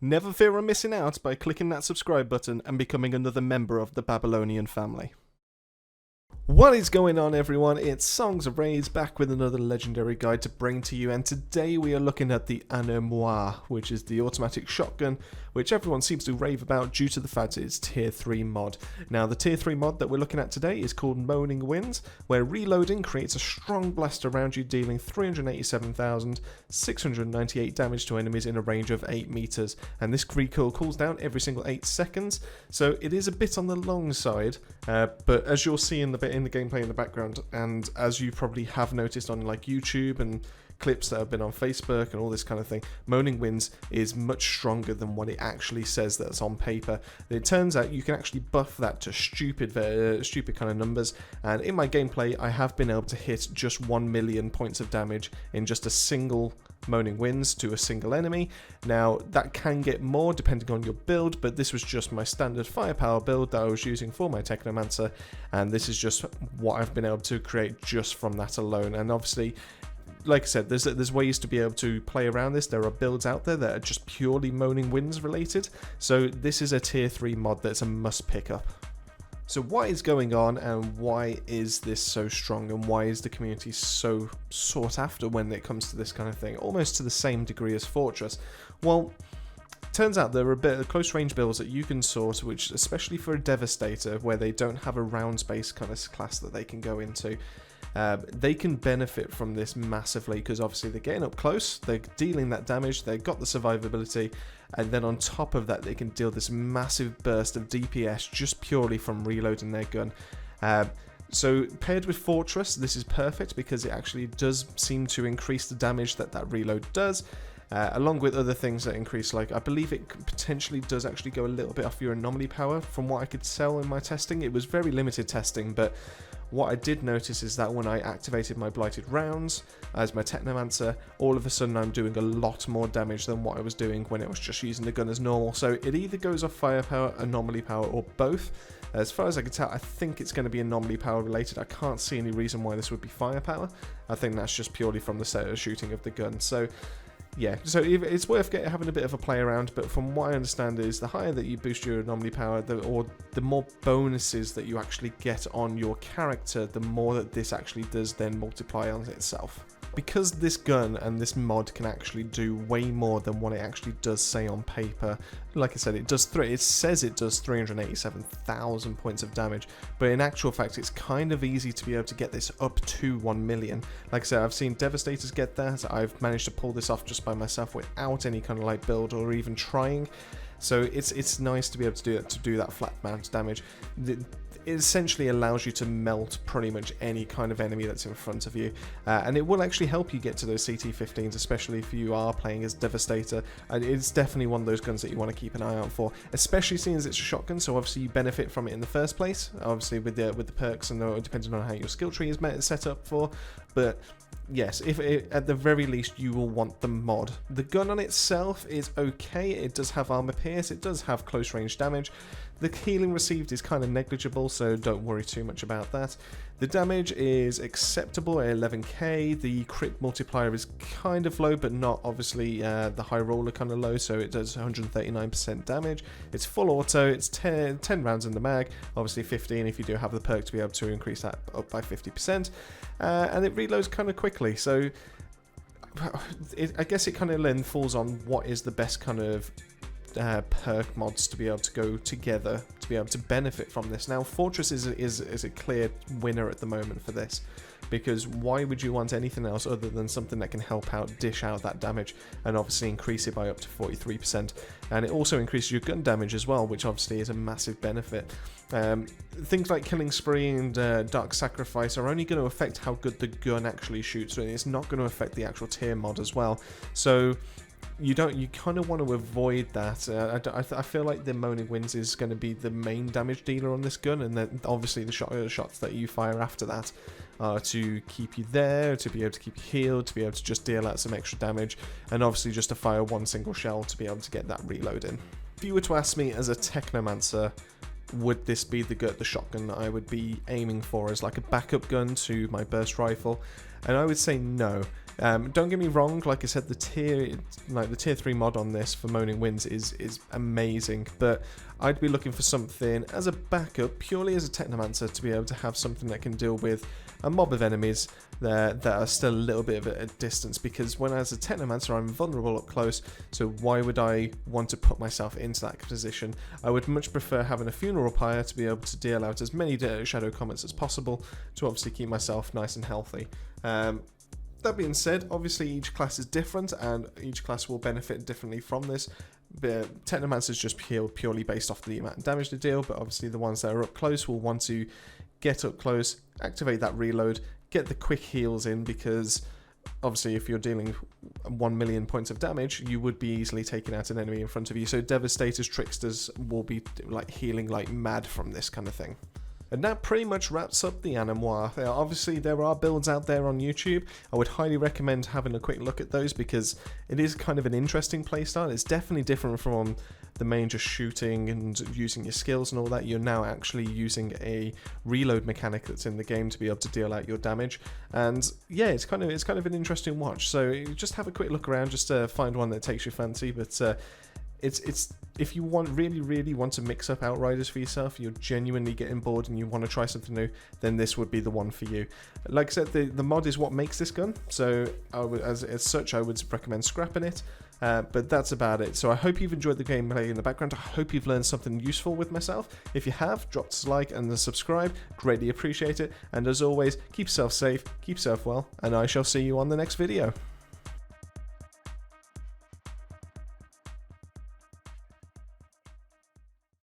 Never fear of missing out by clicking that subscribe button and becoming another member of the Babylonian family. What is going on, everyone? It's Songs of Rage back with another legendary guide to bring to you, and today we are looking at the Anemoi, which is the automatic shotgun which everyone seems to rave about due to the fact it's tier 3 mod. Now the tier 3 mod that we're looking at today is called Moaning Winds, where reloading creates a strong blast around you, dealing 387,698 damage to enemies in a range of 8 meters, and this recoil cools down every single 8 seconds, so it is a bit on the long side, but as you'll see in the gameplay in the background, and as you probably have noticed on like YouTube and clips that have been on Facebook and all this kind of thing, Moaning Winds is much stronger than what it actually says that's on paper. It turns out you can actually buff that to stupid kind of numbers, and in my gameplay I have been able to hit just 1 million points of damage in just a single Moaning Winds to a single enemy. Now that can get more depending on your build, but this was just my standard firepower build that I was using for my Technomancer, and this is just what I've been able to create just from that alone. And obviously, like I said, there's ways to be able to play around this. There are builds out there that are just purely Moaning Winds related, so this is a tier 3 mod that's a must pick up. So what is going on, and why is this so strong, and why is the community so sought after when it comes to this kind of thing, almost to the same degree as Fortress? Well, turns out there are a bit of close range builds that you can sort, which, especially for a Devastator, where they don't have a rounds based kind of class that they can go into, they can benefit from this massively, because obviously they're getting up close, they're dealing that damage, they've got the survivability, and then on top of that they can deal this massive burst of DPS just purely from reloading their gun. So paired with Fortress, this is perfect because it actually does seem to increase the damage that reload does, along with other things that increase, like I believe it potentially does actually go a little bit off your anomaly power from what I could tell in my testing. It was very limited testing, but what I did notice is that when I activated my Blighted Rounds as my Technomancer, all of a sudden I'm doing a lot more damage than what I was doing when it was just using the gun as normal. So it either goes off firepower, anomaly power, or both. As far as I can tell, I think it's going to be anomaly power related. I can't see any reason why this would be firepower. I think that's just purely from the shooting of the gun. So yeah, so it's worth having a bit of a play around, but from what I understand is the higher that you boost your anomaly power, or the more bonuses that you actually get on your character, the more that this actually does then multiply on itself. Because this gun and this mod can actually do way more than what it actually does say on paper. Like I said, it says it does 387,000 points of damage, but in actual fact it's kind of easy to be able to get this up to 1 million. Like I said, I've seen Devastators get that. I've managed to pull this off just by myself without any kind of like build or even trying. So it's nice to be able to do that flat amount of damage. It essentially allows you to melt pretty much any kind of enemy that's in front of you, and it will actually help you get to those CT-15s, especially if you are playing as Devastator. And it's definitely one of those guns that you want to keep an eye out for, especially seeing as it's a shotgun, so obviously you benefit from it in the first place, obviously with the perks and depending on how your skill tree is set up for. But yes, at the very least you will want the mod. The gun on itself is okay, it does have armor pierce, it does have close range damage. The healing received is kind of negligible, so don't worry too much about that. The damage is acceptable at 11k, the crit multiplier is kind of low, but not obviously the high roller kind of low, so it does 139% damage. It's full auto, it's 10 rounds in the mag, obviously 15 if you do have the perk to be able to increase that up by 50%, and it reloads kind of quickly, so I guess it kind of then falls on what is the best kind of perk mods to be able to go together to be able to benefit from this. Now Fortress is a clear winner at the moment for this, because why would you want anything else other than something that can help out dish out that damage and obviously increase it by up to 43%, and it also increases your gun damage as well, which obviously is a massive benefit. Things like Killing Spree and Dark Sacrifice are only going to affect how good the gun actually shoots, and it's not going to affect the actual tier mod as well, so you kind of want to avoid that. I feel like the Moaning Winds is going to be the main damage dealer on this gun, and then obviously the shots that you fire after that are to keep you there, to be able to keep you healed, to be able to just deal out some extra damage, and obviously just to fire one single shell to be able to get that reload in. If you were to ask me as a Technomancer, would this be the shotgun that I would be aiming for as like a backup gun to my burst rifle? And I would say no. Don't get me wrong, like I said, the tier 3 mod on this for Moaning Winds is amazing, but I'd be looking for something as a backup, purely as a Technomancer, to be able to have something that can deal with a mob of enemies that are still a little bit of a distance, because when as a Technomancer I'm vulnerable up close, so why would I want to put myself into that position? I would much prefer having a Funeral Pyre to be able to deal out as many Shadow Comets as possible to obviously keep myself nice and healthy. That being said, obviously each class is different and each class will benefit differently from this. Technomancer is just purely based off the amount of damage to deal, but obviously the ones that are up close will want to get up close, activate that reload, get the quick heals in, because obviously if you're dealing 1 million points of damage, you would be easily taking out an enemy in front of you. So Devastators, Tricksters will be like healing like mad from this kind of thing. And that pretty much wraps up the Anemoi. Obviously there are builds out there on YouTube. I would highly recommend having a quick look at those, because it is kind of an interesting playstyle. It's definitely different from the main just shooting and using your skills and all that. You're now actually using a reload mechanic that's in the game to be able to deal out your damage. And yeah, it's kind of an interesting watch. So just have a quick look around, just to find one that takes your fancy. But it's if you really want to mix up Outriders for yourself, you're genuinely getting bored and you want to try something new, then this would be the one for you. Like I said, the mod is what makes this gun, so as such I would recommend scrapping it. But that's about it. So I hope you've enjoyed the gameplay in the background. I hope you've learned something useful with myself. If you have, drop us a like and a subscribe. Greatly appreciate it. And as always, keep yourself safe, keep yourself well, and I shall see you on the next video.